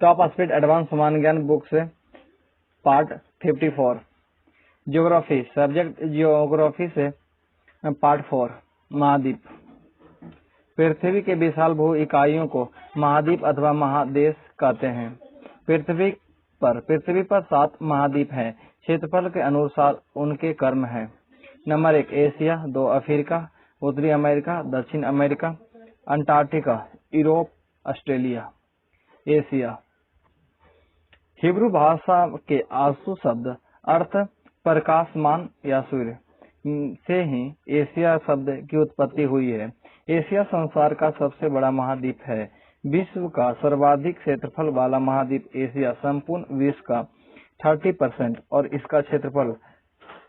Top speed advance समान ज्ञान book से पार्ट 54। ज्योग्राफी सब्जेक्ट ज्योग्राफी से पार्ट 4। महाद्वीप। पृथ्वी के विशाल भू इकाइयों को महाद्वीप अथवा महादेश कहते हैं। पृथ्वी पर 7 महाद्वीप हैं। क्षेत्रफल के अनुसार उनके क्रम है। नंबर 1 एशिया, 2 अफ्रीका, उत्तरी अमेरिका, दक्षिण America, Antarctica, Europe, Australia. Asia. Hebrew भाषा के आंसू शब्द अर्थ प्रकाशमान या सूर्य से ही एशिया शब्द की उत्पत्ति हुई है। एशिया संसार का सबसे बड़ा महाद्वीप है। विश्व का सर्वाधिक क्षेत्रफल वाला महाद्वीप एशिया संपूर्ण विश्व का 30% और इसका क्षेत्रफल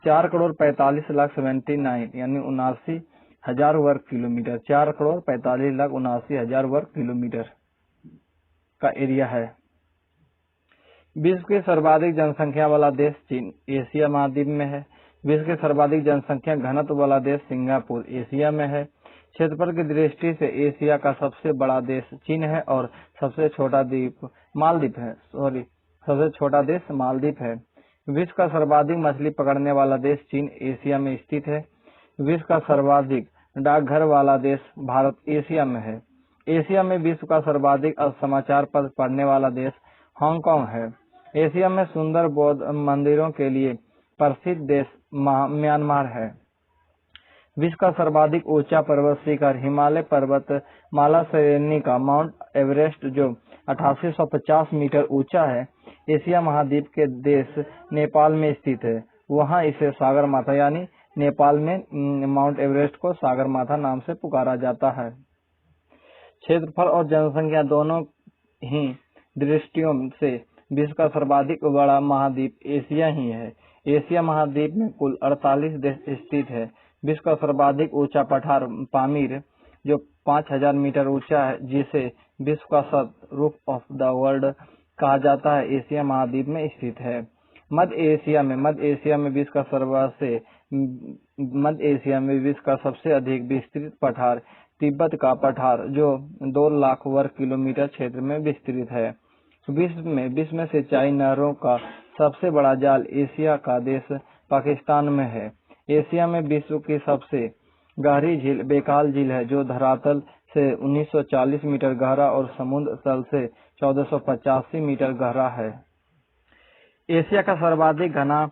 4,45,79 यानी 79,000 वर्ग किलोमीटर 4,45,79,000 वर्ग किलोमीटर का एरिया है। विश्व के सर्वाधिक जनसंख्या वाला देश चीन एशिया महाद्वीप में है। विश्व के सर्वाधिक जनसंख्या घनत्व वाला देश सिंगापुर एशिया में है। क्षेत्रफल की दृष्टि से एशिया का सबसे बड़ा देश चीन है और सबसे छोटा देश मालदीव है। विश्व का सर्वाधिक मछली पकड़ने वाला देश चीन एशिया में स्थित है। विश्व का सर्वाधिक डाकघर वाला देश भारत एशिया में है। एशिया में विश्व का सर्वाधिक समाचार पत्र पढ़ने वाला देश हांगकांग है। एशिया में सुंदर बौद्ध मंदिरों के लिए प्रसिद्ध देश म्यांमार है। विश्व का सर्वाधिक ऊंचा पर्वत शिखर हिमालय पर्वत माला श्रेणी का माउंट एवरेस्ट जो 8850 मीटर ऊंचा है, एशिया महाद्वीप के देश नेपाल में स्थित है। वहां इसे सागर माथा यानी नेपाल में माउंट एवरेस्ट को सागर माथा नाम से पुकारा जाता है। क्षेत्रफल और जनसंख्या दोनों ही दृष्टियों से विश्व का सर्वाधिक बड़ा महाद्वीप एशिया ही है। एशिया महाद्वीप में कुल 48 देश स्थित है। विश्व का सर्वाधिक ऊंचा पठार पामीर जो 5000 मीटर ऊंचा है, जिसे विश्व का रूफ ऑफ द वर्ल्ड कहा जाता है, एशिया महाद्वीप में स्थित है। मध्य एशिया में विश्व का सबसे अधिक विस्तृत पठार तिब्बत का पठार जो 2 लाख वर्ग किलोमीटर क्षेत्र में विस्तृत है। विश्व में सिंचाई नहरों का सबसे बड़ा जाल एशिया का देश पाकिस्तान में है। एशिया में विश्व की सबसे गहरी झील बेकाल झील है जो धरातल से 1940 मीटर गहरा और समुद्र तल से 1485 मीटर गहरा है। एशिया का सर्वाधिक घना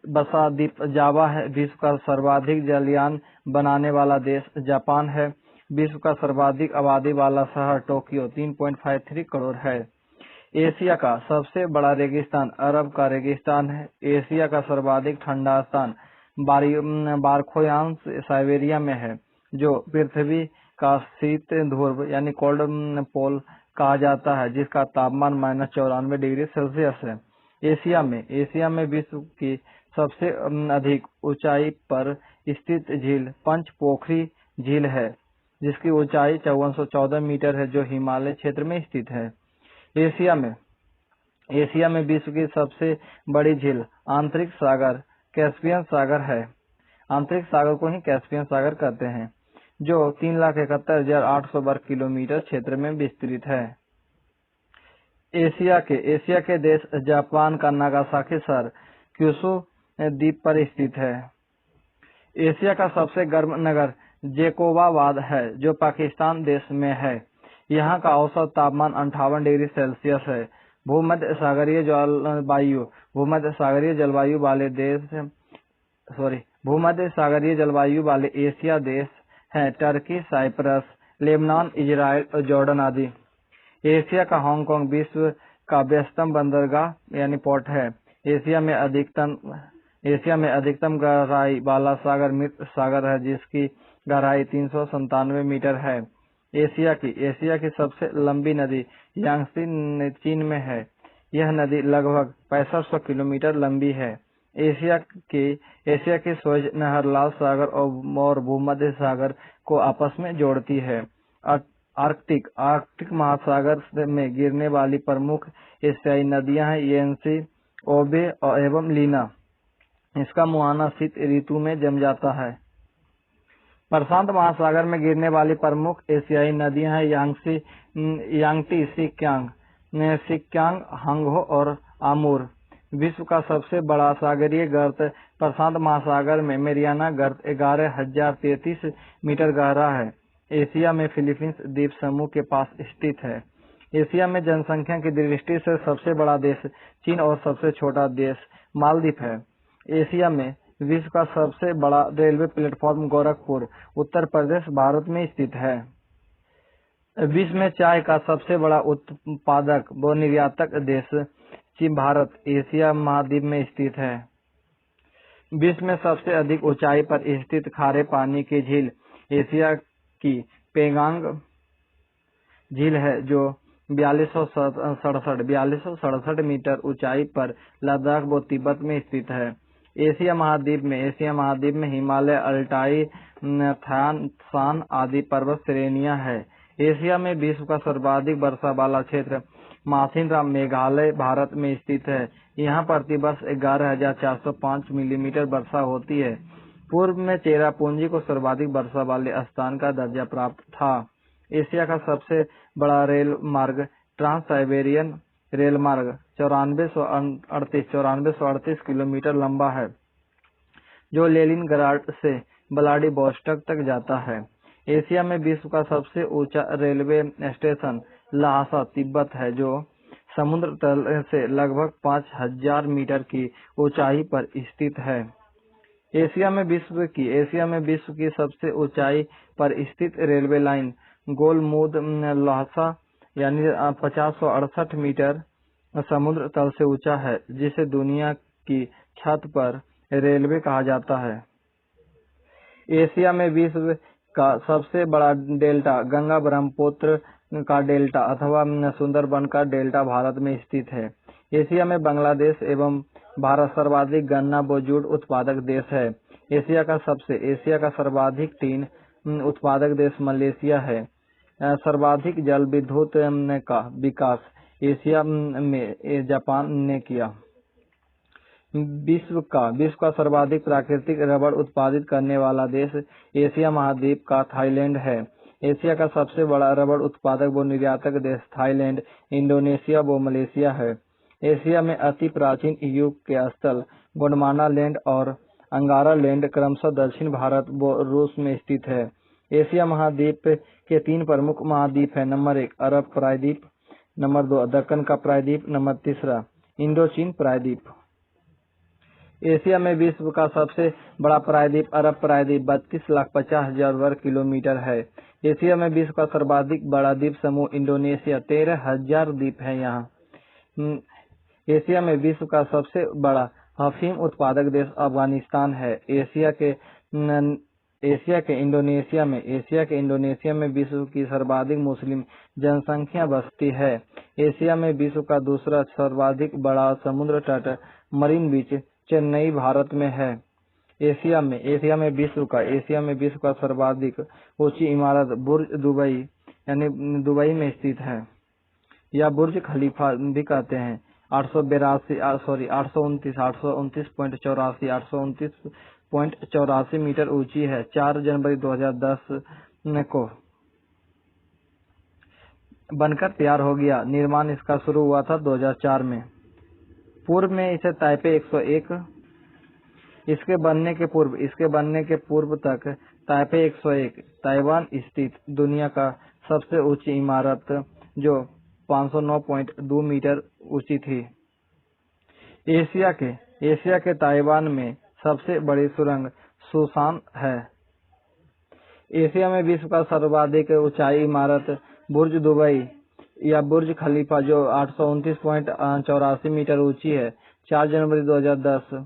बसा द्वीप जावा है। विश्व का सर्वाधिक जलयान बनाने वाला देश जापान है। विश्व का सर्वाधिक आबादी वाला शहर टोक्यो 3.53 करोड़ है। एशिया का सबसे बड़ा रेगिस्तान अरब का रेगिस्तान है। एशिया का सर्वाधिक ठंडा स्थान बारखोयांश साइबेरिया में है, जो पृथ्वी का शीत ध्रुव यानी कोल्ड पोल कहा जाता है, जिसका तापमान -94 डिग्री सेल्सियस है। एशिया में विश्व की सबसे अधिक ऊंचाई पर स्थित झील पंचपोखरी झील है, जिसकी ऊंचाई 5414 मीटर है, जो हिमालय क्षेत्र में स्थित है। एशिया में विश्व की सबसे बड़ी झील आंतरिक सागर कैस्पियन सागर है। आंतरिक सागर को ही कैस्पियन सागर कहते हैं, जो 3,71,800 वर्ग किलोमीटर क्षेत्र में विस्तृत है। एशिया के देश जापान का नागासाकी शहर क्यूशू द्वीप पर स्थित है। एशिया का सबसे गर्म नगर जेकोबाबाद है, जो पाकिस्तान देश में है। यहाँ का औसत तापमान 58 डिग्री सेल्सियस है। भूमध्य सागरीय जलवायु वाले एशिया देश हैं टर्की, साइप्रस, लेबनान, इजराइल और जॉर्डन आदि। एशिया का हांगकांग विश्व का व्यस्तम बंदरगाह यानी पोर्ट है। एशिया में अधिकतम गहराई वाला सागर मृत सागर है, जिसकी गहराई 397 मीटर है। एशिया की सबसे लंबी नदी यांगत्से चीन में है। यह नदी लगभग 6500 किलोमीटर लंबी है। एशिया की स्वेज नहर लाल सागर और भूमध्य सागर को आपस में जोड़ती है। आर्कटिक महासागर में गिरने वाली प्रमुख एशियाई नदियां हैं येंसी, ओबे एवं लीना। इसका मुहाना शीत ऋतु में जम जाता है। प्रशांत महासागर में गिरने वाली प्रमुख एशियाई नदियां हैं यांगटी, सिक्यांग, सिक्यांग, हंगहो और आमूर। विश्व का सबसे बड़ा सागरीय गर्त प्रशांत महासागर में मेरियाना गर्त 11,033 मीटर गहरा है। एशिया में फिलीपींस द्वीप समूह के पास स्थित है। एशिया में जनसंख्या की दृष्टि से सबसे बड़ा देश चीन और सबसे छोटा देश मालदीव है। एशिया में विश्व का सबसे बड़ा रेलवे प्लेटफॉर्म गोरखपुर, उत्तर प्रदेश, भारत में स्थित है। विश्व में चाय का सबसे बड़ा उत्पादक व निर्यातक देश चीन, भारत, एशिया महाद्वीप में स्थित है। विश्व में सबसे अधिक ऊंचाई पर स्थित खारे पानी की झील एशिया की पेंगांग झील है, जो 4267 मीटर ऊंचाई पर लद्दाख व तिब्बत में स्थित है। एशिया महाद्वीप में हिमालय, अल्टाई, शान आदि पर्वत श्रेणियां हैं। एशिया में विश्व का सर्वाधिक वर्षा वाला क्षेत्र माथिनराम, मेघालय, भारत में स्थित है। यहाँ प्रतिवर्ष 11,405 मिलीमीटर वर्षा होती है। पूर्व में चेरापूंजी को सर्वाधिक वर्षा वाले स्थान का दर्जा प्राप्त था। एशिया का सबसे बड़ा रेल मार्ग ट्रांस साइबेरियन रेल मार्ग 9438 किलोमीटर लंबा है, जो लेनिनग्राड से व्लादिवोस्टोक तक जाता है। एशिया में विश्व का सबसे ऊंचा रेलवे स्टेशन ल्हासा, तिब्बत है, जो समुद्र तल से लगभग 5,000 मीटर की ऊंचाई पर स्थित है। एशिया में विश्व की सबसे ऊंचाई पर स्थित रेलवे लाइन गोलमुद ल्हासा यानी 568 मीटर समुद्र तल से ऊंचा है, जिसे दुनिया की छत पर रेलवे कहा जाता है। एशिया में विश्व का सबसे बड़ा डेल्टा गंगा ब्रह्मपुत्र का डेल्टा अथवा सुंदरबन का डेल्टा भारत में स्थित है। एशिया में बांग्लादेश एवं भारत सर्वाधिक गन्ना व जूट उत्पादक देश है। एशिया का सर्वाधिक टीन उत्पादक देश मलेशिया है। सर्वाधिक जल विद्युत का विकास एशिया में जापान ने किया। विश्व का सर्वाधिक प्राकृतिक रबड़ उत्पादित करने वाला देश एशिया महाद्वीप का थाईलैंड है। एशिया का सबसे बड़ा रबड़ उत्पादक व निर्यातक देश थाईलैंड, इंडोनेशिया व मलेशिया है। एशिया में अति प्राचीन युग के स्थल गोंडमाना लैंड और अंगारा लैंड क्रमशः दक्षिण भारत व रूस में स्थित है। एशिया महाद्वीप के 3 प्रमुख महाद्वीप है। नंबर 1 अरब प्रायद्वीप, नंबर 2 दक्कन का प्रायद्वीप, नंबर 3 इंडोचीन प्रायद्वीप। एशिया में विश्व का सबसे बड़ा प्रायद्वीप अरब प्रायद्वीप 32,50,000 वर्ग किलोमीटर है। एशिया में विश्व का सर्वाधिक बड़ा द्वीप समूह इंडोनेशिया 13,000 द्वीप है। यहाँ एशिया में विश्व का सबसे बड़ा अफीम उत्पादक देश अफगानिस्तान है। एशिया के इंडोनेशिया में विश्व की सर्वाधिक मुस्लिम जनसंख्या बसती है। एशिया में विश्व का दूसरा सर्वाधिक बड़ा समुद्र तट मरीन बीच चेन्नई, भारत में है। एशिया में विश्व का सर्वाधिक ऊंची इमारत बुर्ज दुबई यानी दुबई में स्थित है, या बुर्ज खलीफा भी कहते हैं। 829.84 मीटर ऊंची है। 4 जनवरी 2010 को बनकर तैयार हो गया। निर्माण इसका शुरू हुआ था 2004 में। पूर्व में इसे ताइपे 101, इसके बनने के पूर्व तक ताइपे 101 ताइवान स्थित दुनिया का सबसे ऊंची इमारत जो 509.2 मीटर ऊंची थी। एशिया के ताइवान में सबसे बड़ी सुरंग सुशान है। एशिया में विश्व का सर्वाधिक ऊंचाई इमारत बुर्ज दुबई या बुर्ज खलीफा जो 829.84 मीटर ऊंची है। 4 जनवरी 2010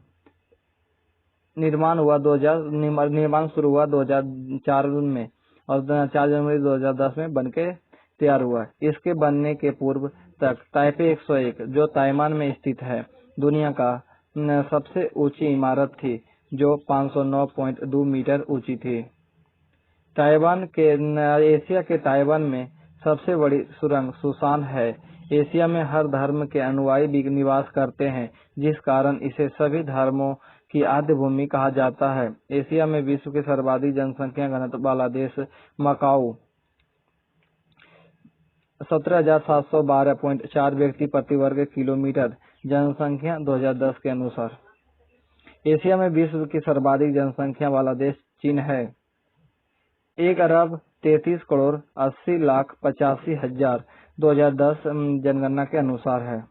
निर्माण शुरू हुआ 2004 में और 4 जनवरी 2010 में बनके तैयार हुआ। इसके बनने के पूर्व तक ताइपे 101 जो ताइवान में स्थित है दुनिया का सबसे ऊंची इमारत थी, जो 509.2 मीटर ऊंची थी। एशिया के ताइवान में सबसे बड़ी सुरंग सुशान है। एशिया में हर धर्म के अनुयायी भी निवास करते हैं, जिस कारण इसे सभी धर्मों की आद्य भूमि कहा जाता है। एशिया में विश्व के सर्वाधिक जनसंख्या घनत्व वाला देश मकाऊ 17,712.4 व्यक्ति प्रति वर्ग किलोमीटर, जनसंख्या 2010 के अनुसार। एशिया में विश्व की सर्वाधिक जनसंख्या वाला देश चीन है। 1,33,80,85,000 2010 जनगणना के अनुसार है।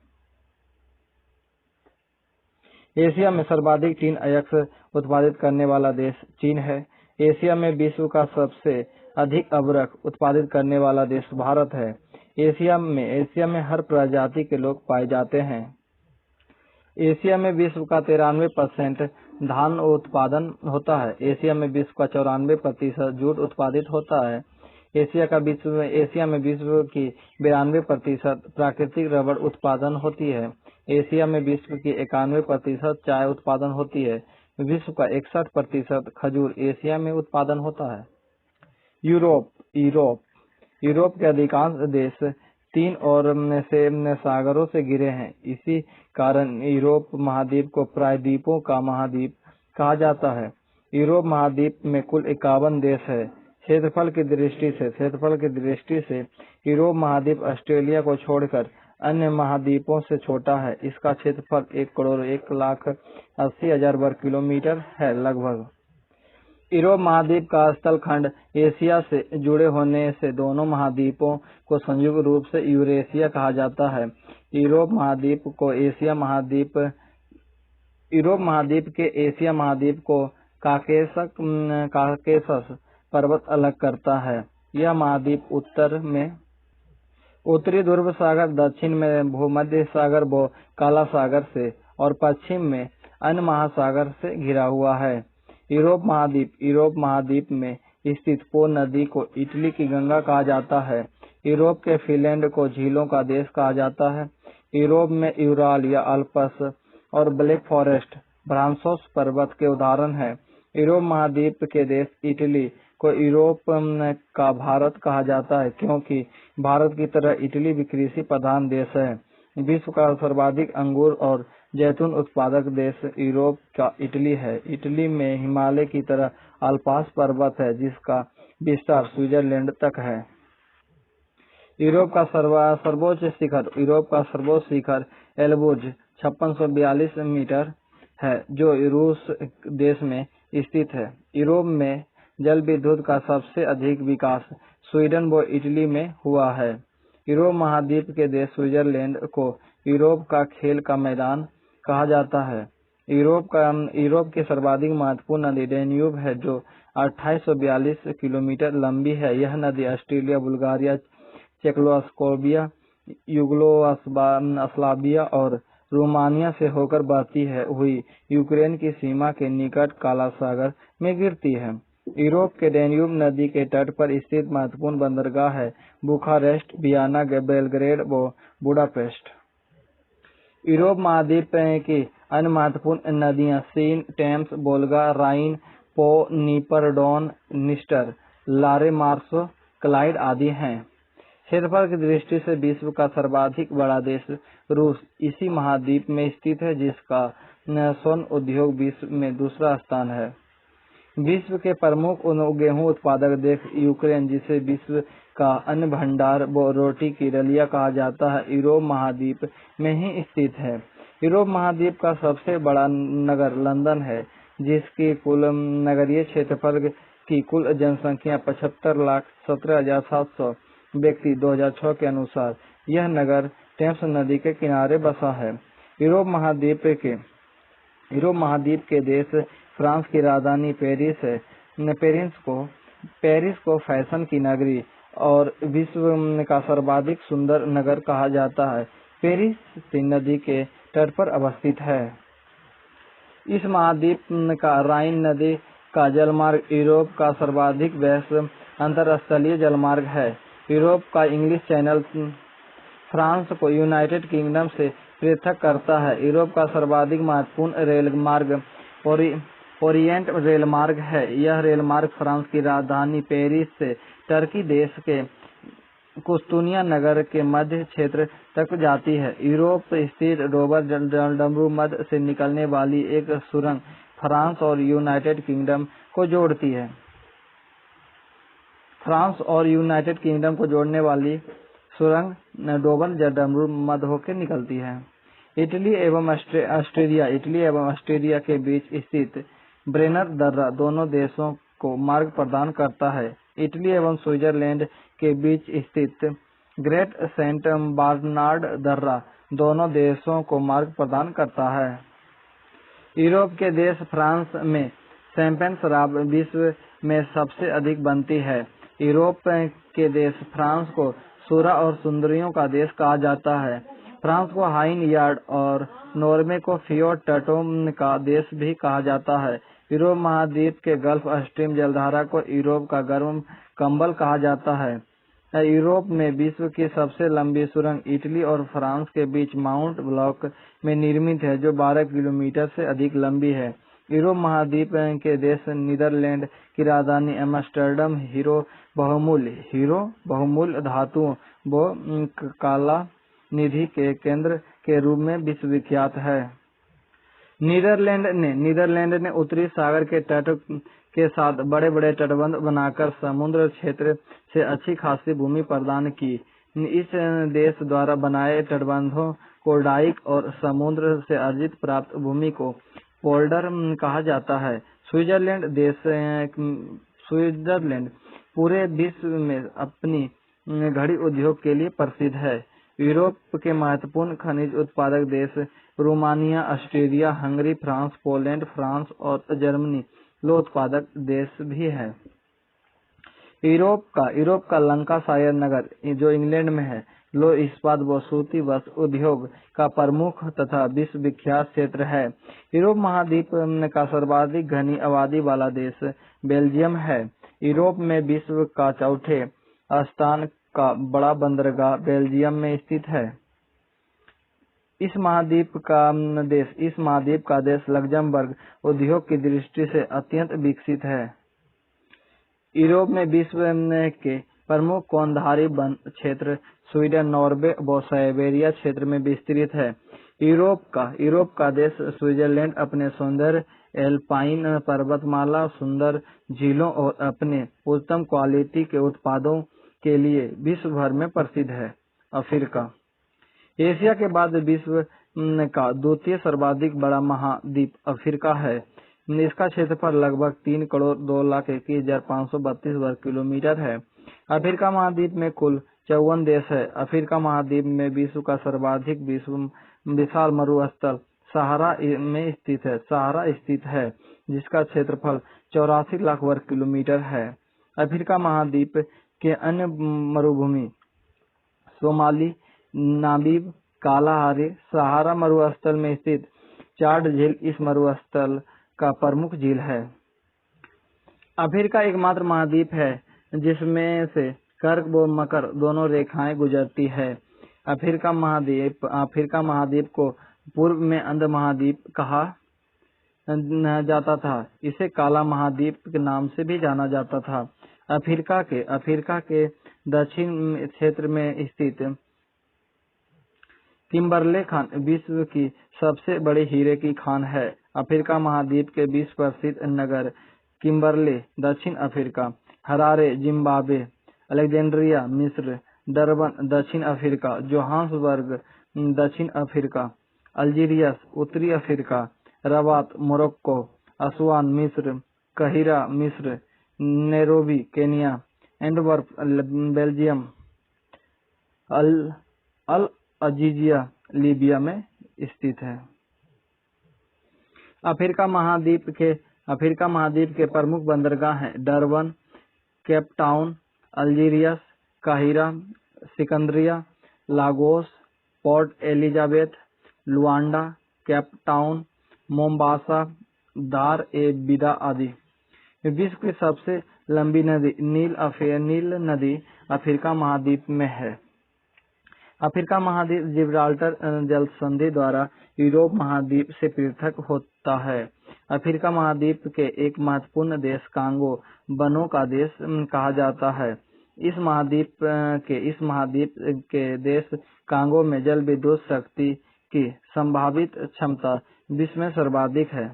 एशिया में सर्वाधिक टीन अयस्क उत्पादित करने वाला देश चीन है। एशिया में विश्व का सबसे अधिक अबरख उत्पादित करने वाला देश भारत है। एशिया में हर प्रजाति के लोग पाए जाते हैं। एशिया में विश्व का 93% धान उत्पादन होता है। एशिया में विश्व का 94% जूट उत्पादित होता है। एशिया में विश्व की 92% प्राकृतिक रबड़ उत्पादन होती है। एशिया में विश्व की 91% चाय उत्पादन होती है। विश्व का 61% खजूर एशिया में उत्पादन होता है। यूरोप के अधिकांश देश 3 ओर से सागरों से घिरे हैं। इसी कारण यूरोप महाद्वीप को प्रायद्वीपों का महाद्वीप कहा जाता है। यूरोप महाद्वीप में कुल 51 देश है। क्षेत्रफल की दृष्टि से यूरोप महाद्वीप ऑस्ट्रेलिया को छोड़कर अन्य महाद्वीपों से छोटा है। इसका क्षेत्रफल 1,01,80,000 वर्ग किलोमीटर है लगभग। यूरोप महाद्वीप का स्थलखंड एशिया से जुड़े होने से दोनों महाद्वीपों को संयुक्त रूप से यूरेशिया कहा जाता है। यूरोप महाद्वीप के एशिया महाद्वीप को काकेशस पर्वत अलग करता है। यह महाद्वीप उत्तर में उत्तरी ध्रुव सागर, दक्षिण में भूमध्य सागर व काला सागर से और पश्चिम में अन्य महासागर से घिरा हुआ है। यूरोप महाद्वीप में स्थित पो नदी को इटली की गंगा कहा जाता है। यूरोप के फिनलैंड को झीलों का देश कहा जाता है। यूरोप में यूराल या अल्प्स और ब्लैक फॉरेस्ट ब्रांसोस पर्वत के उदाहरण हैं। यूरोप महाद्वीप के देश इटली को यूरोप का भारत कहा जाता है, क्योंकि भारत की तरह इटली भी कृषि प्रधान देश है। विश्व का सर्वाधिक अंगूर और जैतून उत्पादक देश यूरोप का इटली है। इटली में हिमालय की तरह अल्पास पर्वत है, जिसका विस्तार स्विट्जरलैंड तक है। यूरोप का सर्वोच्च शिखर एल्ब्रुज 5642 मीटर है, जो रूस देश में स्थित है। यूरोप में जल विद्युत का सबसे अधिक विकास स्वीडन व इटली में हुआ है। यूरोप महाद्वीप के देश स्विट्जरलैंड को यूरोप का खेल का मैदान कहा जाता है। यूरोप की सर्वाधिक महत्वपूर्ण नदी डेन्यूब है, जो 2842 किलोमीटर लंबी है। यह नदी ऑस्ट्रिया, बुल्गारिया, चेकोस्लोवाकिया, युगोस्लाविया और रोमानिया से होकर बहती हुई यूक्रेन की सीमा के निकट काला सागर में गिरती है। यूरोप के डेन्यूब नदी के तट पर स्थित महत्वपूर्ण बंदरगाह है बुखारेस्ट, वियना, बेलग्रेड व बुडापेस्ट। यूरोप महाद्वीप की अन्य महत्वपूर्ण नदियां सीन, टेम्स, वोल्गा, राइन, पो, नीपर, डॉन, निस्टर, लारे, मार्सो, क्लाइड आदि हैं। क्षेत्रफल की दृष्टि से विश्व का सर्वाधिक बड़ा देश रूस इसी महाद्वीप में स्थित है, जिसका स्वर्ण उद्योग विश्व में दूसरा स्थान है। विश्व के प्रमुख गेहूं उत्पादक देश यूक्रेन, जिसे विश्व का अन्न भंडार व रोटी की रलिया कहा जाता है, यूरोप महाद्वीप में ही स्थित है। यूरोप महाद्वीप का सबसे बड़ा नगर लंदन है, जिसकी कुल नगरीय क्षेत्रफल की कुल जनसंख्या 75,17,700 व्यक्ति 2006 के अनुसार। यह नगर टेम्स नदी के किनारे बसा है। यूरोप महाद्वीप के देश फ्रांस की राजधानी पेरिस है। पेरिस को फैशन की नगरी और विश्व का सर्वाधिक सुंदर नगर कहा जाता है। पेरिस सीन नदी के तट पर अवस्थित है। इस महाद्वीप का राइन नदी का जलमार्ग यूरोप का सर्वाधिक व्यस्त अंतरस्थलीय जलमार्ग है। यूरोप का इंग्लिश चैनल फ्रांस को यूनाइटेड किंगडम से पृथक करता है। यूरोप का सर्वाधिक महत्वपूर्ण रेल मार्ग ओरिएंट रेल मार्ग है। यह रेल मार्ग फ्रांस की राजधानी पेरिस से टर्की देश के कुस्तुनिया नगर के मध्य क्षेत्र तक जाती है। यूरोप स्थित डोवर डब्रू मध्य से निकलने वाली एक सुरंग फ्रांस और यूनाइटेड किंगडम को जोड़ती है। फ्रांस और यूनाइटेड किंगडम को जोड़ने वाली सुरंग डोबर जडमरू मध्य होकर निकलती है। इटली एवं ऑस्ट्रिया के बीच स्थित ब्रेनर दर्रा दोनों देशों को मार्ग प्रदान करता है। इटली एवं स्विट्जरलैंड के बीच स्थित ग्रेट सेंट बार्नार्ड दर्रा दोनों देशों को मार्ग प्रदान करता है। यूरोप के देश फ्रांस में शैंपेन शराब विश्व में सबसे अधिक बनती है। यूरोप के देश फ्रांस को सूरा और सुंदरियों का देश कहा जाता है। फ्रांस को हाइन यार्ड और नॉर्वे को फियोर्ड तटों का देश भी कहा जाता है। यूरोप महाद्वीप के गल्फ स्ट्रीम जलधारा को यूरोप का गर्म कंबल कहा जाता है। यूरोप में विश्व की सबसे लंबी सुरंग इटली और फ्रांस के बीच माउंट ब्लॉक में निर्मित है, जो 12 किलोमीटर से अधिक लंबी है। यूरोप महाद्वीप के देश नीदरलैंड की राजधानी एम्स्टर्डम हीरो बहुमूल्य धातुओं व काला निधि के केंद्र के रूप में विश्वविख्यात है। नीदरलैंड ने उत्तरी सागर के तट के साथ बड़े बड़े तटबंध बनाकर समुद्र क्षेत्र से अच्छी खासी भूमि प्रदान की। इस देश द्वारा बनाए तटबंधों को डाइक और समुद्र से अर्जित प्राप्त भूमि को पोल्डर कहा जाता है। स्विट्जरलैंड पूरे विश्व में अपनी घड़ी उद्योग के लिए प्रसिद्ध है। यूरोप के महत्वपूर्ण खनिज उत्पादक देश Romania, Austria, Hungary, France, Poland, France और जर्मनी लौह उत्पादक देश भी है। यूरोप का लंकाशायर नगर जो इंग्लैंड में है, लौह इस्पात व सूती वस्त्र उद्योग का प्रमुख तथा विश्व विख्यात क्षेत्र है। यूरोप महाद्वीप का सर्वाधिक घनी आबादी वाला देश बेल्जियम है। यूरोप में विश्व का चौथे स्थान का बड़ा बंदरगाह बेल्जियम में स्थित है। इस महाद्वीप का देश लग्जमबर्ग उद्योग की दृष्टि से अत्यंत विकसित है। यूरोप में विश्व के प्रमुख कोनधारी वन क्षेत्र स्वीडन, नॉर्वे व साइबेरिया क्षेत्र में विस्तृत है। यूरोप का देश स्विट्जरलैंड अपने सौंदर्य, एल्पाइन पर्वतमाला, सुंदर झीलों और अपने उत्तम क्वालिटी के उत्पादों के लिए विश्व भर में प्रसिद्ध है। अफ्रीका एशिया के बाद विश्व का द्वितीय सर्वाधिक बड़ा महाद्वीप अफ्रीका है। इसका क्षेत्रफल लगभग 3,02,21,532 वर्ग किलोमीटर है। अफ्रीका महाद्वीप में कुल 54 देश है। अफ्रीका महाद्वीप में विश्व का सर्वाधिक विशाल मरुस्थल सहारा स्थित है, जिसका क्षेत्रफल 84 लाख वर्ग किलोमीटर है। अफ्रीका महाद्वीप के अन्य मरुभूमि सोमाली, नामीब, कालाहारी, सहारा मरुस्थल में स्थित चाड झील इस मरुस्थल का प्रमुख झील है। अफ्रीका एकमात्र महाद्वीप है जिसमें से कर्क व मकर दोनों रेखाएं गुजरती है। अफ्रीका महाद्वीप को पूर्व में अंध महाद्वीप कहा जाता था। इसे काला महाद्वीप के नाम से भी जाना जाता था। अफ्रीका के दक्षिण क्षेत्र में स्थित किम्बरले खान विश्व की सबसे बड़ी हीरे की खान है। अफ्रीका महाद्वीप के विश्व प्रसिद्ध नगर किम्बरले दक्षिण अफ्रीका, हरारे जिम्बाब्वे, अलेक्जेंड्रिया मिस्र, डरबन दक्षिण अफ्रीका, जोहान्सबर्ग दक्षिण अफ्रीका, अल्जीरियस उत्तरी अफ्रीका, रबात मोरक्को, असवान मिस्र, काहिरा मिस्र, Nairobi Kenya, Antwerp Belgium, Al Azizia Libya में स्थित है। अफ्रीका महाद्वीप के प्रमुख बंदरगाह हैं डरबन, केप टाउन, अल्जीरियस, काहिरा, सिकंदरिया, Lagos, Port Elizabeth, Luanda, Cape Town, Mombasa, Dar el बिदा आदि। विश्व की सबसे लंबी नदी नील नदी अफ्रीका महाद्वीप में है। अफ्रीका महाद्वीप जिब्राल्टर जल संधि द्वारा यूरोप महाद्वीप से पृथक होता है। अफ्रीका महाद्वीप के एक महत्वपूर्ण देश कांगो वनों का देश कहा जाता है। इस महाद्वीप के देश कांगो में जल विद्युत शक्ति की संभावित क्षमता विश्व में सर्वाधिक है।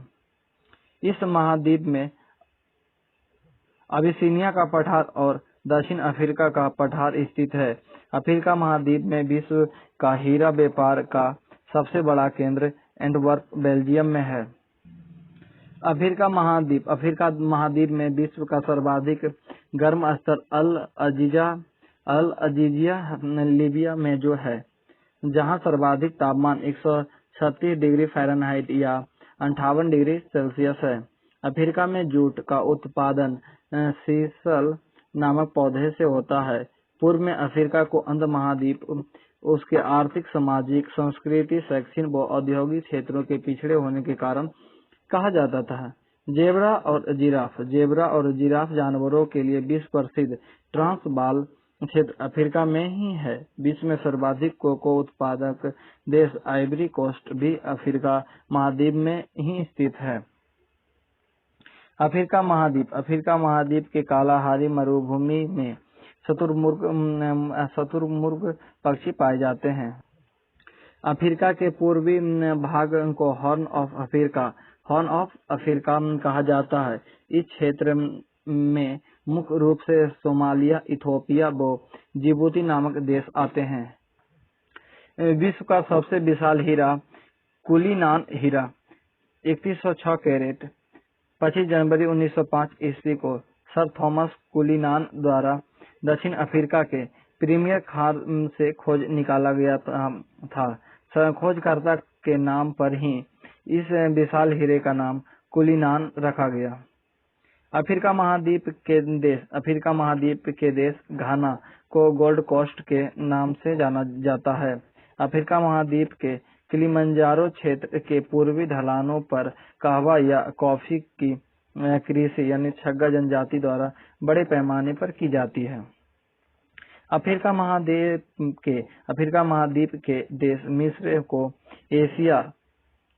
इस महाद्वीप में अबिसिनिया का पठार और दक्षिण अफ्रीका का पठार स्थित है। अफ्रीका महाद्वीप में विश्व का हीरा व्यापार का सबसे बड़ा केंद्र एंटवर्प बेल्जियम में है। अफ्रीका महाद्वीप में विश्व का सर्वाधिक गर्म स्थल अल अजीजिया लीबिया में जो है, जहां सर्वाधिक तापमान 136 डिग्री फ़ारेनहाइट या 58 डिग्री सेल्सियस है। अफ्रीका में जूट का उत्पादन सीसल नामक पौधे से होता है। पूर्व में अफ्रीका को अंध महाद्वीप उसके आर्थिक, सामाजिक, संस्कृति, शैक्षणिक व औद्योगिक क्षेत्रों के पिछड़े होने के कारण कहा जाता था। जेब्रा और जिराफ जानवरों के लिए विश्व प्रसिद्ध ट्रांसवाल क्षेत्र अफ्रीका में ही है। विश्व में सर्वाधिक कोको उत्पादक देश आइवरी कोस्ट भी अफ्रीका महाद्वीप में ही स्थित है। अफ्रीका महाद्वीप के कालाहारी मरुभूमि में शतुरमुर्ग पक्षी पाए जाते हैं। अफ्रीका के पूर्वी भाग को हॉर्न ऑफ अफ्रीका कहा जाता है। इस क्षेत्र में मुख्य रूप से सोमालिया, इथियोपिया व जिबूती नामक देश आते हैं। विश्व का सबसे विशाल हीरा कुलीनान हीरा 3106 कैरेट 25 जनवरी 1905 ईस्वी को सर थॉमस कुलीनान द्वारा दक्षिण अफ्रीका के प्रीमियर खान से खोज निकाला गया था। खोजकर्ता के नाम पर ही इस विशाल हीरे का नाम कुलीनान रखा गया। अफ्रीका महाद्वीप के देश घाना को गोल्ड कोस्ट के नाम से जाना जाता है। अफ्रीका महाद्वीप के किलिमंजारो क्षेत्र के पूर्वी ढलानों पर कहवा या कॉफी की कृषि यानी छग्गा जनजाति द्वारा बड़े पैमाने पर की जाती है। अफ्रीका महाद्वीप के देश मिस्र को एशिया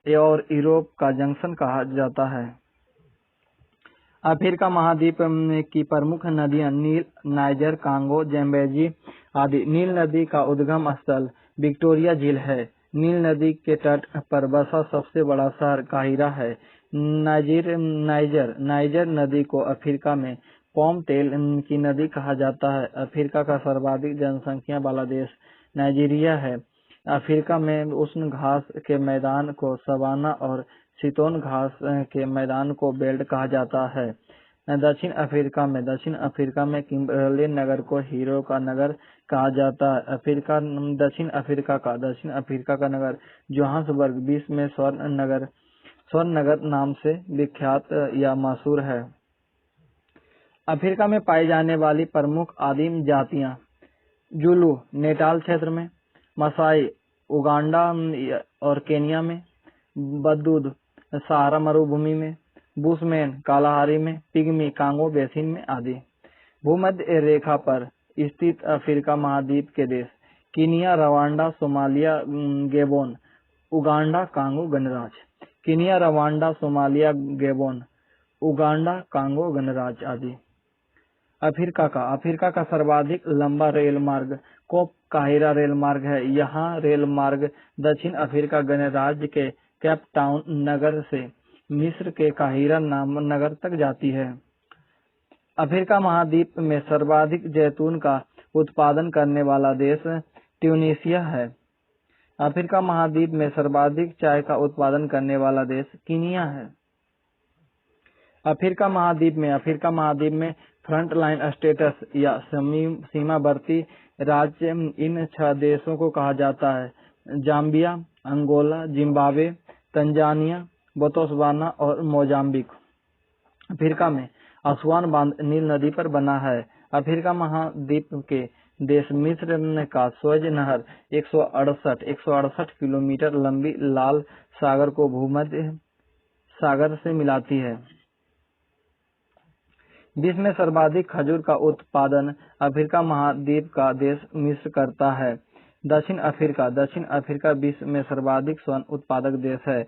और यूरोप का जंक्शन कहा जाता है। अफ्रीका महाद्वीप की प्रमुख नदियां नील, नाइजर, कांगो, ज़ैम्बेजी आदि। नील नदी का उद्गम स्थल विक्टोरिया झील है। नील नदी के तट पर बसा सबसे बड़ा शहर काहिरा है। नाइजर नदी को अफ्रीका में पाम तेल की नदी कहा जाता है। अफ्रीका का सर्वाधिक जनसंख्या वाला देश नाइजीरिया है। अफ्रीका में उष्ण घास के मैदान को सवाना और शीतोष्ण घास के मैदान को बेल्ट कहा जाता है। दक्षिण अफ्रीका में किम्बरले नगर को हीरो का नगर कहा जाता है। दक्षिण अफ्रीका का नगर जोहान्सबर्ग विश्व में स्वर्ण नगर नाम से विख्यात या मशहूर है। अफ्रीका में पाई जाने वाली प्रमुख आदिम जातियां जुलू नेटाल क्षेत्र में, मसाई उगांडा और केन्या में, बदूद सहारा मरुभूमि में, बुशमैन कालाहारी में, पिग्मी कांगो बेसिन में आदि। भूमध्य रेखा पर स्थित अफ्रीका महाद्वीप के देश Kenya, Rwanda, Somalia, Gabon, Uganda, Congo गणराज। Kenya, Rwanda, Somalia, Gabon, Uganda, Congo गणराज्य आदि। अफ्रीका का सर्वाधिक लंबा रेल मार्ग कोप काहिरा रेल मार्ग है। यहाँ रेल मार्ग दक्षिण अफ्रीका गणराज्य के केप टाउन नगर से मिस्र के काहिरा नाम नगर तक जाती है। अफ्रीका महाद्वीप में सर्वाधिक जैतून का उत्पादन करने वाला देश ट्यूनीशिया है। अफ्रीका महाद्वीप में सर्वाधिक चाय का उत्पादन करने वाला देश कीनिया है। अफ्रीका महाद्वीप में फ्रंट लाइन स्टेट्स या सीमावर्ती राज्य इन 6 देशों को कहा जाता है: Zambia, Angola, Zimbabwe, Tanzania, Botswana और मोजाम्बिक। अफ्रीका में असवान बांध नील नदी पर बना है। अफ्रीका महाद्वीप के देश मिस्र का स्वेज नहर 168 किलोमीटर लंबी लाल सागर को भूमध्य सागर से मिलाती है। विश्व में सर्वाधिक खजूर का उत्पादन अफ्रीका महाद्वीप का देश मिस्र करता है। दक्षिण अफ्रीका विश्व में सर्वाधिक स्वर्ण उत्पादक देश है।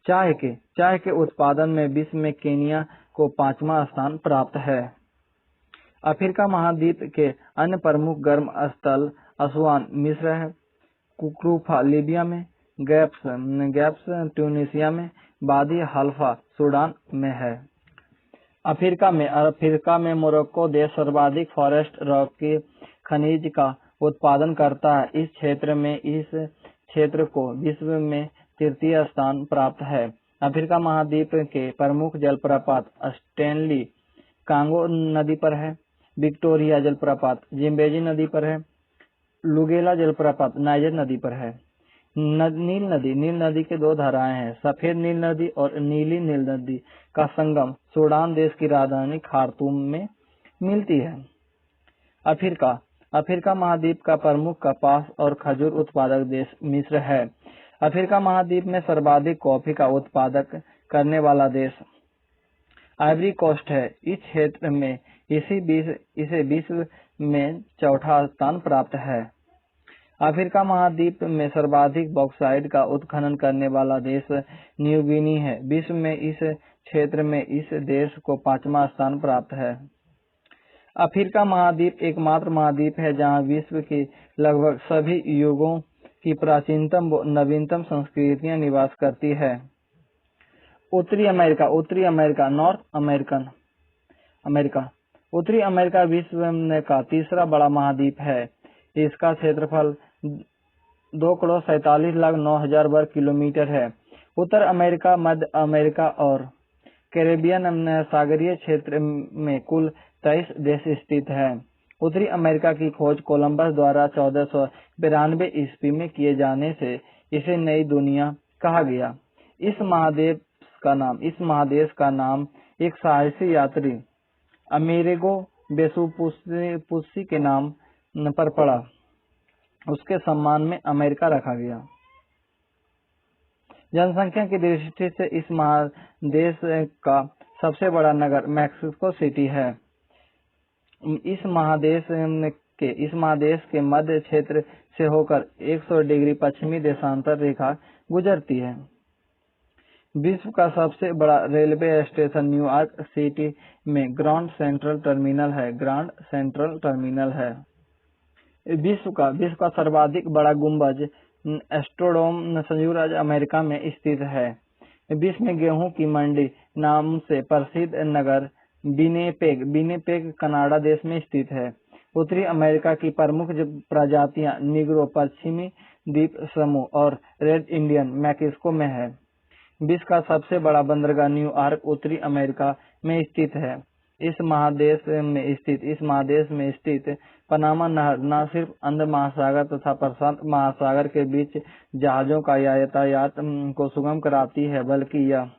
चाय के उत्पादन में विश्व में केन्या को 5वां स्थान प्राप्त है। अफ्रीका महाद्वीप के अन्य प्रमुख गर्म स्थल असवान मिस्र है, कुक्रूफा लीबिया में, गैप्स ट्यूनीशिया में, वादी हल्फा सूडान में है। अफ्रीका में मोरक्को देश सर्वाधिक फॉरेस्ट रॉक की खनिज का उत्पादन करता है। इस क्षेत्र को विश्व में तृतीय स्थान प्राप्त है। अफ्रीका महाद्वीप के प्रमुख जलप्रपात स्टेनली कांगो नदी पर है, विक्टोरिया जलप्रपात जिम्बेजी नदी पर है, लुगेला जलप्रपात नाइजर नदी पर है। नील नदी के दो धाराएं हैं, सफेद नील नदी और नीली नील नदी का संगम सूडान देश की राजधानी खार्तूम में मिलती है। अफ्रीका महाद्वीप का प्रमुख कपास और खजूर उत्पादक देश मिस्र है। अफ्रीका महाद्वीप में सर्वाधिक कॉफी का उत्पादक करने वाला देश आइवरी कोस्ट है। इस क्षेत्र में इसे विश्व में चौथा स्थान प्राप्त है। अफ्रीका महाद्वीप में सर्वाधिक बॉक्साइट का उत्खनन करने वाला देश न्यू गिनी है। विश्व में इस क्षेत्र में इस देश को 5वां स्थान प्राप्त है। अफ्रीका महाद्वीप एकमात्र महाद्वीप है जहां विश्व के लगभग सभी युगों की प्राचीनतम व नवीनतम संस्कृतियां निवास करती है। उत्तरी अमेरिका नॉर्थ अमेरिका उत्तरी अमेरिका विश्व का तीसरा बड़ा महाद्वीप है। इसका क्षेत्रफल 2,47,09,000 वर्ग किलोमीटर है। उत्तर अमेरिका, मध्य अमेरिका और कैरेबियन सागरीय क्षेत्र में कुल 23 देश स्थित हैं। उत्तरी अमेरिका की खोज कोलंबस द्वारा 1492 ईस्वी में किए जाने से इसे नई दुनिया कहा गया। इस महादेश का नाम एक साहसी यात्री अमेरिगो वेसुपुसी के नाम पर पड़ा। उसके सम्मान में अमेरिका रखा गया। जनसंख्या की दृष्टि से इस महादेश का सबसे बड़ा नगर मैक्सिको सिटी है। इस महादेश के मध्य क्षेत्र से होकर 100 डिग्री पश्चिमी देशांतर रेखा गुजरती है। विश्व का सबसे बड़ा रेलवे स्टेशन न्यूयॉर्क सिटी में ग्रांड सेंट्रल टर्मिनल है। विश्व का सर्वाधिक बड़ा गुंबज एस्ट्रोडोम संयुक्त राज्य अमेरिका में स्थित है। विश्व में गेहूं की मंडी नाम से प्रसिद्ध नगर विनिपेग कनाडा देश में स्थित है। उत्तरी अमेरिका की प्रमुख प्रजातियां निग्रो पश्चिमी द्वीप समूह और रेड इंडियन मैक्सिको में है। विश्व का सबसे बड़ा बंदरगाह न्यूयॉर्क उत्तरी अमेरिका में स्थित है। इस महादेश में स्थित पनामा नहर न सिर्फ अंध महासागर तथा प्रशांत महासागर के बीच जहाजों का यातायात को सुगम कराती है, बल्कि यह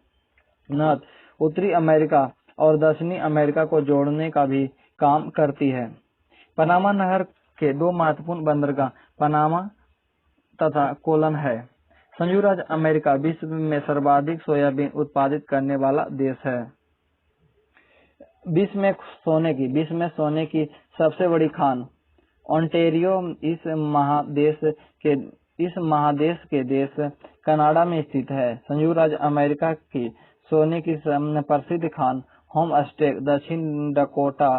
नहर उत्तरी अमेरिका और दक्षिणी अमेरिका को जोड़ने का भी काम करती है। पनामा नहर के दो महत्वपूर्ण बंदरगाह पनामा तथा कोलन है। संयुक्त राज्य अमेरिका विश्व में सर्वाधिक सोयाबीन उत्पादित करने वाला देश है। विश्व में सोने की सबसे बड़ी खान ओंटारियो इस महादेश के देश कनाडा में स्थित है। संयुक्त राज्य अमेरिका की सोने की प्रसिद्ध खान होमस्टेक दक्षिण डकोटा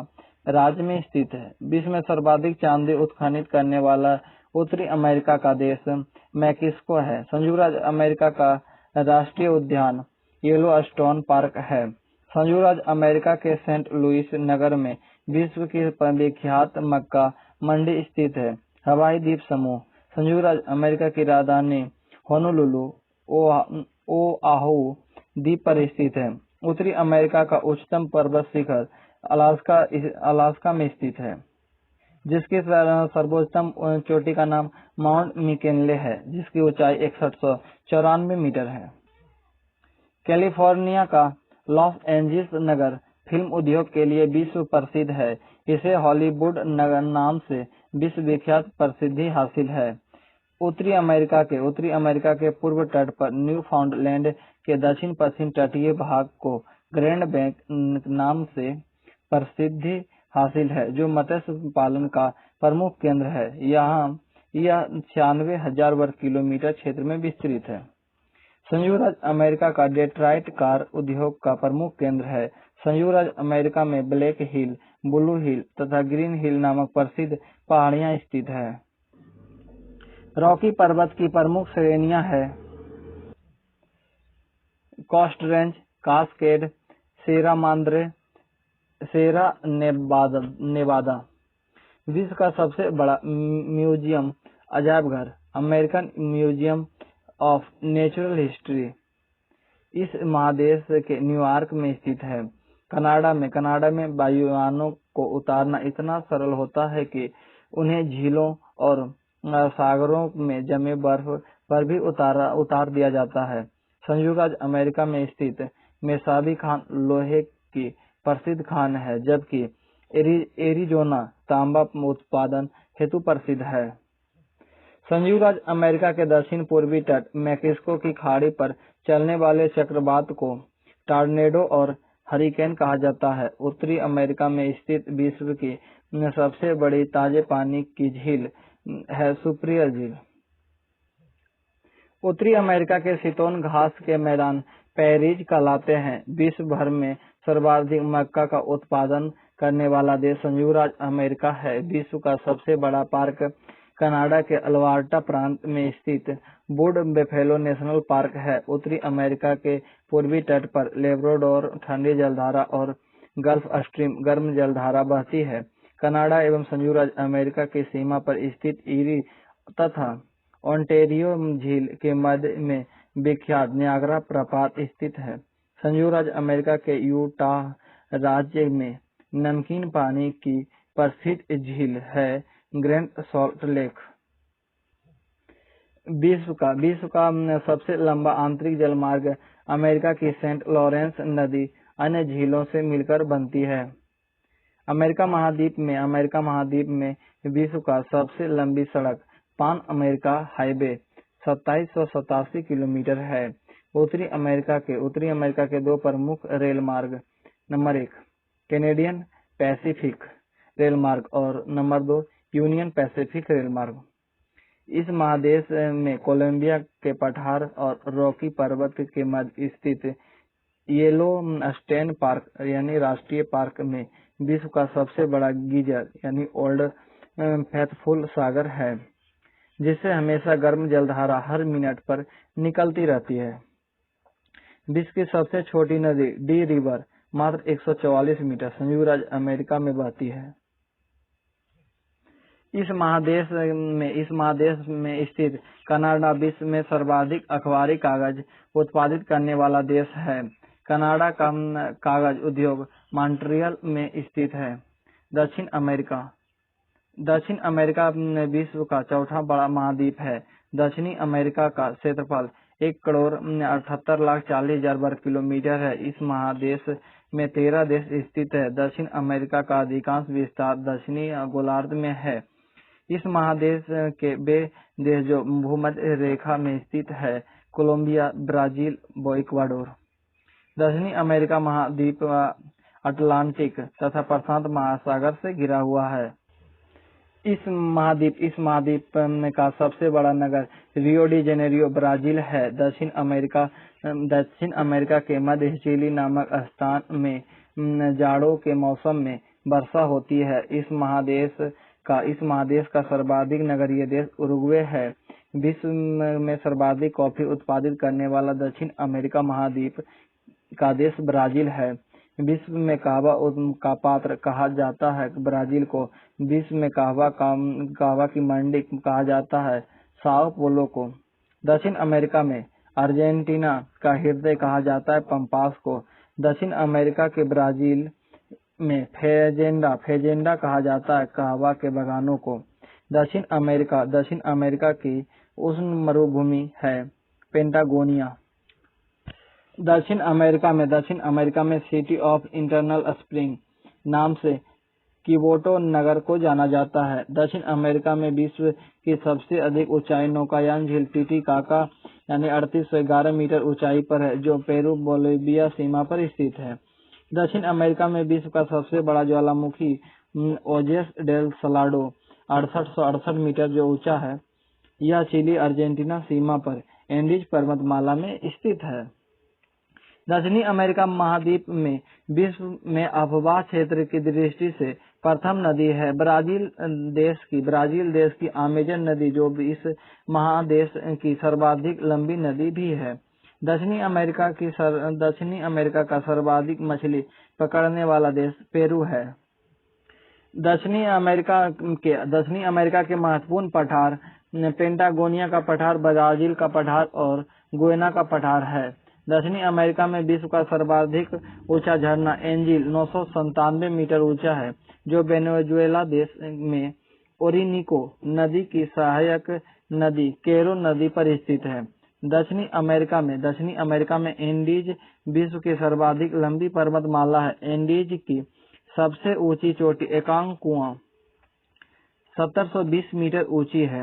राज्य में स्थित है। विश्व में सर्वाधिक चांदी उत्खनित करने वाला उत्तरी अमेरिका का देश मैक्सिको है। संयुक्त राज्य अमेरिका का राष्ट्रीय उद्यान येलोस्टोन पार्क है। संयुक्त राज्य अमेरिका के सेंट लुइस नगर में विश्व की विख्यात मक्का मंडी स्थित है। हवाई द्वीप समूह संयुक्त राज्य अमेरिका की राजधानी होनोलुलु ओआहू द्वीप पर स्थित है। उत्तरी अमेरिका का उच्चतम पर्वत शिखर अलास्का में स्थित है, जिसकी सर्वोच्चतम चोटी का नाम माउंट मिकिनले है, जिसकी ऊंचाई 6194 मीटर है। कैलिफोर्निया का लॉस एंजिल्स नगर फिल्म उद्योग के लिए विश्व प्रसिद्ध है। इसे हॉलीवुड नगर नाम से विश्व विख्यात प्रसिद्धि हासिल है। उत्तरी अमेरिका के पूर्व तट पर न्यू फाउंडलैंड के दक्षिण पश्चिम तटीय भाग को ग्रैंड बैंक नाम से प्रसिद्धि हासिल है, जो मत्स्य पालन का प्रमुख केंद्र है। यहाँ यह 96,000 वर्ग किलोमीटर क्षेत्र में विस्तृत है। संयुक्त राज्य अमेरिका का डेट्रॉइट कार उद्योग का प्रमुख केंद्र है। संयुक्त राज्य अमेरिका में ब्लैक हिल, ब्लू हिल तथा ग्रीन हिल नामक प्रसिद्ध पहाड़ियां स्थित है। रॉकी पर्वत की प्रमुख श्रेणियां हैं Coast Range, Cascade, Sierra Madre, Sierra Nevada. विश्व का सबसे बड़ा म्यूजियम अजायब घर American Museum of Natural History इस महादेश के न्यूयॉर्क में स्थित है। कनाडा में वायुयानों को उतारना इतना सरल होता है कि उन्हें झीलों और सागरों में जमे बर्फ पर भी उतार दिया जाता है। संयुक्त राज्य अमेरिका में स्थित मेसाबी खान लोहे की प्रसिद्ध खान है, जबकि एरिजोना तांबा उत्पादन हेतु प्रसिद्ध है। संयुक्त राज्य अमेरिका के दक्षिण पूर्वी तट मैक्सिको की खाड़ी पर चलने वाले चक्रवात को टॉर्नेडो और हरिकेन कहा जाता है। उत्तरी अमेरिका में स्थित विश्व की सबसे बड़ी ताजे पानी की झील है सुपीरियर झील। उत्तरी अमेरिका के शीतोष्ण घास के मैदान पैरीज कहलाते हैं। विश्व भर में सर्वाधिक मक्का का उत्पादन करने वाला देश संयुक्त राज्य अमेरिका है। विश्व का सबसे बड़ा पार्क कनाडा के अल्बर्टा प्रांत में स्थित वुड बफेलो नेशनल पार्क है। उत्तरी अमेरिका के पूर्वी तट पर लेब्राडोर ठंडी जलधारा और गल्फ स्ट्रीम गर्म जलधारा बहती है। कनाडा एवं संयुक्त राज्य अमेरिका की सीमा पर स्थित इरी तथा ओंटेरियो झील के मध्य में विख्यात नियाग्रा प्रपात स्थित है। संयुक्त राज्य अमेरिका के यूटाह राज्य में नमकीन पानी की प्रसिद्ध झील है ग्रेट सॉल्ट लेक। विश्व का सबसे लंबा आंतरिक जलमार्ग अमेरिका की सेंट लॉरेंस नदी अन्य झीलों से मिलकर बनती है। अमेरिका महाद्वीप में विश्व का सबसे लंबी सड़क पान अमेरिका हाईवे 2787 किलोमीटर है। उत्तरी अमेरिका के दो प्रमुख रेल मार्ग नंबर 1 कैनेडियन पैसिफिक रेल मार्ग और नंबर 2 यूनियन पैसिफिक रेल मार्ग। इस महादेश में कोलंबिया के पठार और रॉकी पर्वत के मध्य स्थित येलोस्टोन पार्क यानी राष्ट्रीय पार्क में विश्व का सबसे बड़ा गीजर यानी ओल्ड फेथफुल सागर है, जिससे हमेशा गर्म जलधारा हर मिनट पर निकलती रहती है। विश्व की सबसे छोटी नदी डी रिवर मात्र 144 मीटर संयुक्त राज्य अमेरिका में बहती है। इस महादेश में स्थित कनाडा विश्व में सर्वाधिक अखबारी कागज उत्पादित करने वाला देश है। कनाडा का कागज उद्योग मॉन्ट्रियल में स्थित है। दक्षिण अमेरिका विश्व का चौथा बड़ा महाद्वीप है। दक्षिणी अमेरिका का क्षेत्रफल 1,78,40,000 वर्ग किलोमीटर है। इस महादेश में 13 देश स्थित है। दक्षिण अमेरिका का अधिकांश विस्तार दक्षिणी गोलार्ध में है। इस महादेश के वे देश जो भूमध्य रेखा में स्थित है कोलंबिया, ब्राजील व इक्वाडोर। दक्षिणी अमेरिका महाद्वीप अटलांटिक तथा प्रशांत महासागर से घिरा हुआ है। इस महाद्वीप का सबसे बड़ा नगर रियो डी जेनेरियो ब्राजील है। दक्षिण अमेरिका के मध्य चिली नामक स्थान में जाड़ों के मौसम में वर्षा होती है। इस महादेश का सर्वाधिक नगरीय देश उरुग्वे है। विश्व में सर्वाधिक कॉफी उत्पादित करने वाला दक्षिण अमेरिका महाद्वीप का देश ब्राजील है। विश्व में कहवा का पात्र कहा जाता है ब्राजील को। विश्व में कहवा की मंडी कहा जाता है साओ पोलो को। दक्षिण अमेरिका में अर्जेंटीना का हृदय कहा जाता है पंपास को। दक्षिण अमेरिका के ब्राजील में फेजेंडा कहा जाता है कहवा के बगानों को। दक्षिण अमेरिका की उष्ण मरुभूमि है पेंटागोनिया। दक्षिण अमेरिका में सिटी ऑफ इटर्नल स्प्रिंग नाम से किवोटो नगर को जाना जाता है। दक्षिण अमेरिका में विश्व की सबसे अधिक ऊंचाई नौकायान झील टिटिकाका यानी 3811 मीटर ऊंचाई पर है, जो पेरू बोलिविया सीमा पर स्थित है। दक्षिण अमेरिका में विश्व का सबसे बड़ा ज्वालामुखी ओजेस डेल सलाडो 6868 मीटर जो ऊंचा है, यह चिली अर्जेंटीना सीमा पर एंडीज पर्वतमाला में स्थित है। दक्षिणी अमेरिका महाद्वीप में विश्व में अफवाह क्षेत्र की दृष्टि से प्रथम नदी है ब्राजील देश की अमेजन नदी, जो इस महादेश की सर्वाधिक लंबी नदी भी है। दक्षिणी अमेरिका का सर्वाधिक मछली पकड़ने वाला देश पेरू है। दक्षिणी अमेरिका के महत्वपूर्ण पठार पेंटागोनिया का पठार, ब्राजील का पठार और गुयाना का पठार है। दक्षिणी अमेरिका में विश्व का सर्वाधिक ऊंचा झरना एंजिल 997 मीटर ऊंचा है, जो वेनेजुएला देश में ओरिनिको नदी की सहायक नदी कैरो नदी पर स्थित है। दक्षिणी अमेरिका में एंडीज विश्व की सर्वाधिक लंबी पर्वतमाला है। एंडीज की सबसे ऊंची चोटी एकांकुआ 1720 मीटर ऊंची है।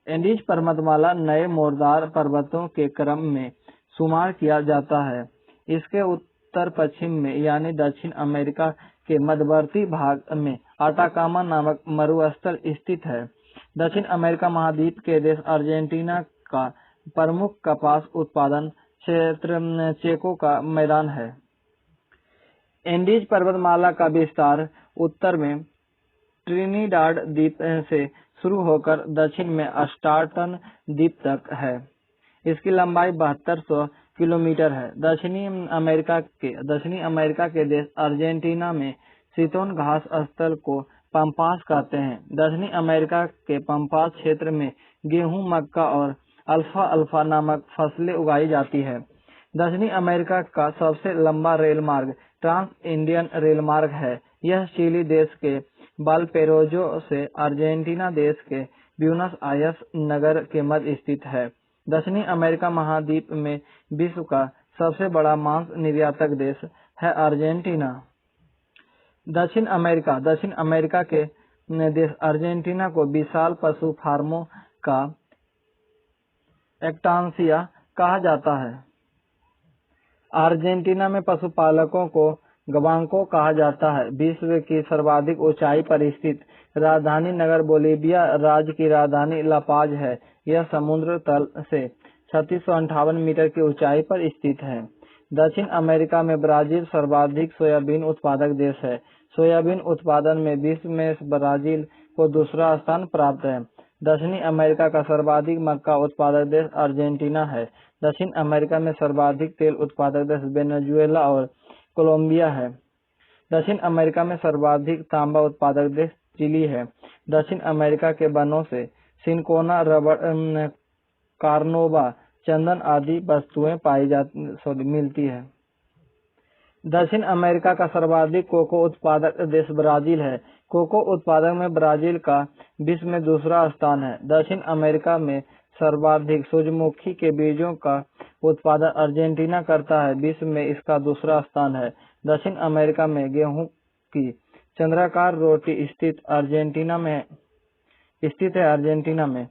एंडीज पर्वतमाला नए मोरदार पर्वतों के क्रम में शुमार किया जाता है। इसके उत्तर पश्चिम में यानी दक्षिण अमेरिका के मध्यवर्ती भाग में अटाकामा नामक मरुस्थल स्थित है। दक्षिण अमेरिका महाद्वीप के देश अर्जेंटीना का प्रमुख कपास उत्पादन क्षेत्र चेको का मैदान है। एंडीज पर्वतमाला का विस्तार उत्तर में ट्रिनिडाड द्वीप से शुरू होकर दक्षिण में स्टार्टन द्वीप तक है। इसकी लंबाई 7200 किलोमीटर है। दक्षिणी अमेरिका के देश अर्जेंटीना में शीतोष्ण घास स्थल को पम्पास कहते हैं। दक्षिणी अमेरिका के पम्पास क्षेत्र में गेहूं, मक्का और अल्फा नामक फसलें उगाई जाती है। दक्षिणी अमेरिका का सबसे लंबा रेल मार्ग ट्रांस इंडियन रेल मार्ग है। यह चिली देश के वालपेराइजो से अर्जेंटीना देश के ब्यूनस आयर्स नगर के मध्य स्थित है। दक्षिणी अमेरिका महाद्वीप में विश्व का सबसे बड़ा मांस निर्यातक देश है अर्जेंटीना। दक्षिण अमेरिका के देश अर्जेंटीना को विशाल पशु फार्मों का एक्टांसिया कहा जाता है। अर्जेंटीना में पशुपालकों को गवांको कहा जाता है। विश्व की सर्वाधिक ऊंचाई पर स्थित राजधानी नगर बोलिविया राज्य की राजधानी ला पाज है। यह समुद्र तल से 3658 मीटर की ऊंचाई पर स्थित है। दक्षिण अमेरिका में ब्राजील सर्वाधिक सोयाबीन उत्पादक देश है। सोयाबीन उत्पादन में विश्व में ब्राजील को दूसरा स्थान प्राप्त है। दक्षिणी अमेरिका का सर्वाधिक मक्का उत्पादक देश अर्जेंटीना है। दक्षिण अमेरिका में सर्वाधिक तेल उत्पादक देश वेनेजुएला और कोलंबिया है। दक्षिण अमेरिका में सर्वाधिक तांबा उत्पादक देश चिली है। दक्षिण अमेरिका के वनों से सिनकोना, रबड़, कार्नोबा, चंदन आदि वस्तुएं मिलती है। दक्षिण अमेरिका का सर्वाधिक कोको उत्पादक देश ब्राजील है। कोको उत्पादन में ब्राजील का विश्व में दूसरा स्थान है। दक्षिण अमेरिका में सर्वाधिक सूरजमुखी के बीजों का उत्पादन अर्जेंटीना करता है। विश्व में इसका दूसरा स्थान है। दक्षिण अमेरिका में गेहूं की चंद्राकार रोटी स्थित है अर्जेंटीना में।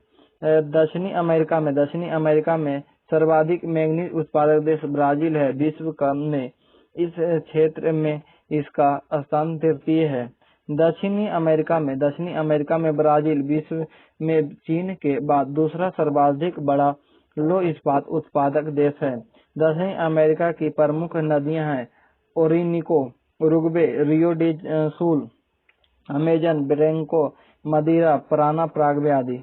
दक्षिणी अमेरिका में सर्वाधिक मैंगनीज उत्पादक देश ब्राजील है। विश्व में इस क्षेत्र में इसका स्थान तृतीय है। दक्षिणी अमेरिका में ब्राजील विश्व में चीन के बाद दूसरा सर्वाधिक बड़ा लौह इस्पात उत्पादक देश है। दक्षिणी अमेरिका की प्रमुख नदियां हैं ओरिनिको, उरुग्वे, रियो डी सूल, अमेजन, ब्रेंको, मदिरा, पराना, पराग्वे आदि।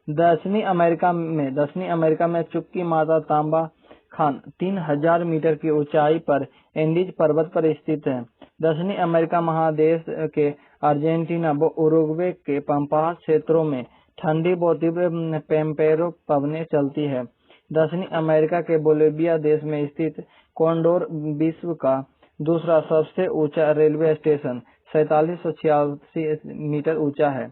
दक्षिणी अमेरिका में चुक्की माता तांबा खान 3000 मीटर की ऊंचाई पर एंडीज पर्वत पर स्थित है। दक्षिणी अमेरिका महादेश के अर्जेंटीना व उरुग्वे के पम्पास क्षेत्रों में ठंडी व तीव्र पेम्पेरो पवनें चलती है। दक्षिणी अमेरिका के बोलिविया देश में स्थित कोंडोर विश्व का दूसरा सबसे ऊंचा रेलवे स्टेशन 4786 मीटर ऊंचा है।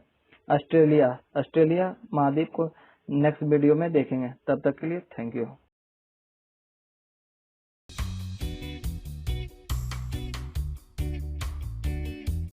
ऑस्ट्रेलिया महाद्वीप को नेक्स्ट वीडियो में देखेंगे। तब तक के लिए थैंक यू।